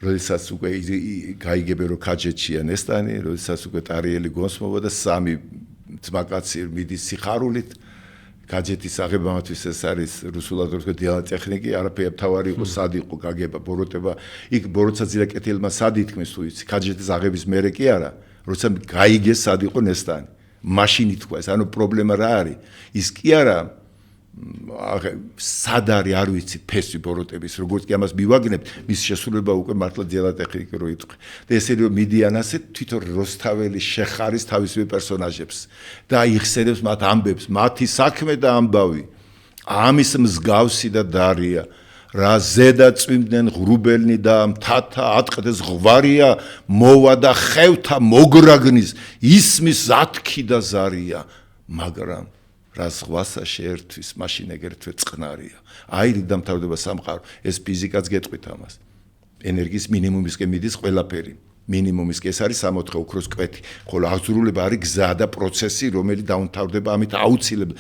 როდესაც უკვე გაიგებენ რომ ქაჯეთშია ნესტანი, როდესაც უკვე ტარიელი გონსმოვა და სამი ძმაკაცი მიდის სიხარულით ქაჯეთის აღებამათვის ეს არის რუსულად რო დიალექტექნიკი, არაფერი თავარი იყო, სად იყო გაგება, ბოროტება, იქ ბოროტსა ძილა კეთილმა სად ითქმის თუ იცი, ქაჯეთის აღების მერე კი არა, როცა გაიგეს სად იყო ნესტანი. მაშინ ითქვა ეს, ანუ პრობლემა რა არის? ის კი არა სად არის არ ვიცი ფესვი ბოროტების, როგორც კი ამას მივაგნებთ, მის შესრულება უკვე მართლა დიალექტექნიკი რო იტყვი. და ესე რომ მიდიან ასე თვითონ როსთაველი შეხარის თავისივე პერსონაჟებს და იხსენებს მათ ამბებს, მათი საქმე და ამბავი ამის მსგავსი და დარია. რა ზედა წვიმდნენ ღრუბელნი და მთათა ატყდეს ღვარია, მოვა და ხევთა მოგრაგნის, ისმის ათქი და ზარია, მაგრამ რა ზღვასა შეერთვის, მაშინ ეგერთვე წყნარია. აირით დამთავრდება სამყარო, ეს ფიზიკაც გეტყვით ამას. ენერგიის მინიმუმისკენ მიდის ყველაფერი. მინიმუმისკენ ეს არის 64 ოქროს კვეთი, ხოლო აღძრულება არის გზა და პროცესი, რომელიც დაუნთავრდება ამით აუცილებლად.